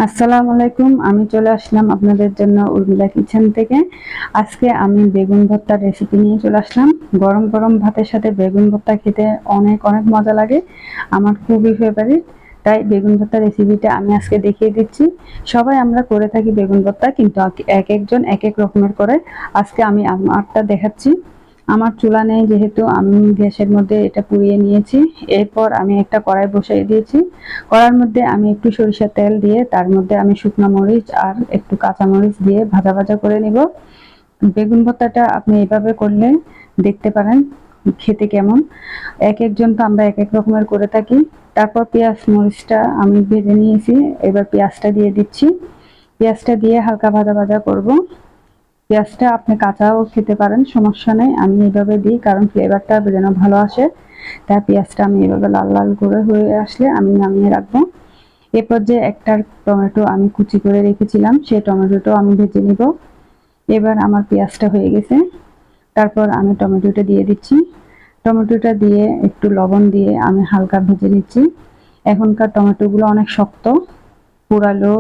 আসসালামু আলাইকুম। আমি চলে আসলাম আপনাদের জন্য উর্মিলা কিচেন থেকে। আজকে আমি বেগুন ভর্তার রেসিপি নিয়ে চলে আসলাম। গরম গরম ভাতের সাথে বেগুন ভর্তা খেতে অনেক অনেক মজা লাগে। আমার খুবই ফেভারিট। তাই বেগুন ভর্তার রেসিপিটা আমি আজকে দেখিয়ে দিচ্ছি। সবাই আমরা করে থাকি বেগুন ভর্তা, কিন্তু এক একজন এক এক রকমের করে। আজকে আমি আমারটা দেখাচ্ছি। আমার চুলা নেই, যেহেতু আমি গ্যাসের মধ্যে এটা পুড়িয়ে নিয়েছি। এরপর আমি একটা কড়াই বসিয়ে দিয়েছি। কড়াইয়ের মধ্যে আমি একটু সরিষার তেল দিয়ে তার মধ্যে আমি শুকনো মরিচ আর একটু কাঁচা মরিচ দিয়ে ভাজা ভাজা করে নিব। বেগুন ভর্তাটা আপনি এভাবে করলে দেখতে পারেন খেতে কেমন। এক একজন তো আমরা এক এক রকমের করে থাকি। তারপর পেঁয়াজ মরিচটা আমি ভেজে নিয়েছি। এবার পেঁয়াজটা দিয়ে দিচ্ছি। পেঁয়াজটা দিয়ে হালকা ভাজা ভাজা করব। পেঁয়াজটা আপনি কাঁচাও খেতে পারেন, সমস্যা নেই। আমি এভাবে দিই কারণ ফ্লেভারটা যেন ভালো আসে। তাই পেঁয়াজটা আমি এভাবে লাল লাল করে হয়ে আসলে আমি নামিয়ে রাখবো। এরপর যে একটা টমেটো আমি কুচি করে রেখেছিলাম, সেই টমেটোটাও আমি ভেজে নিব। এবার আমার পেঁয়াজটা হয়ে গেছে। তারপর আমি টমেটোটা দিয়ে দিচ্ছি। টমেটোটা দিয়ে একটু লবণ দিয়ে আমি হালকা ভেজে নিচ্ছি। এখনকার টমেটোগুলো অনেক শক্ত, পোড়ালেও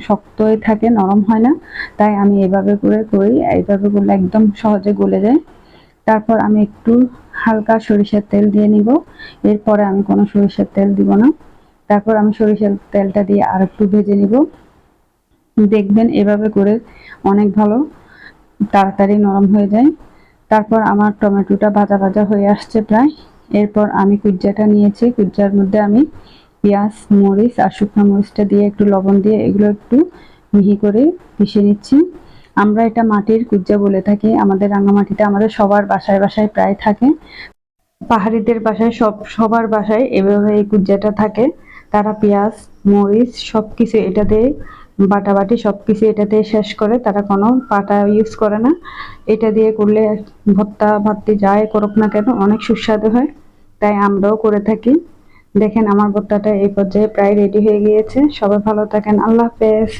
শক্তই থাকে, নরম হয় না। তাই আমি এভাবে করে করি, এইভাবে করলে একদম সহজে গলে যায়। তারপর আমি একটু হালকা সরিষার তেল দিয়ে নিব। এরপরে আমি কোনো সরিষার তেল দিব না। তারপর আমি সরিষার তেলটা দিয়ে আর একটু ভেজে নিব। দেখবেন এভাবে করে অনেক ভালো তাড়াতাড়ি নরম হয়ে যায়। তারপর আমার টমেটোটা ভাজা ভাজা হয়ে আসছে প্রায়। এরপর আমি কুইজ্জাটা নিয়েছি। কুইজ্জার মধ্যে আমি পেঁয়াজ মরিচ আর শুকনো মরিচটা দিয়ে একটু লবণ দিয়ে এগুলো একটু মিহি করে পিষে নিচ্ছি। আমরা এটা মাটির কুইজ্জা বলে থাকি। আমাদের রাঙামাটিতে আমাদের সবার বাসায় বাসায় প্রায় থাকে। পাহাড়িদের বাসায় সবার বাসায় এভাবে এই কুজ্জাটা থাকে। তারা পেঁয়াজ মরিচ সবকিছু এটাতে বাটাবাটি সবকিছু এটাতে শেষ করে, তারা কোনো পাটা ইউজ করে না। এটা দিয়ে করলে ভর্তা ভাতি যাই করুক না কেন অনেক সুস্বাদু হয়। তাই আমরাও করে থাকি। দেখেন আমার ভর্তাটা এই পর্যায়ে প্রায় রেডি হয়ে গিয়েছে। সবাই ভালো থাকেন। আল্লাহ হাফেজ।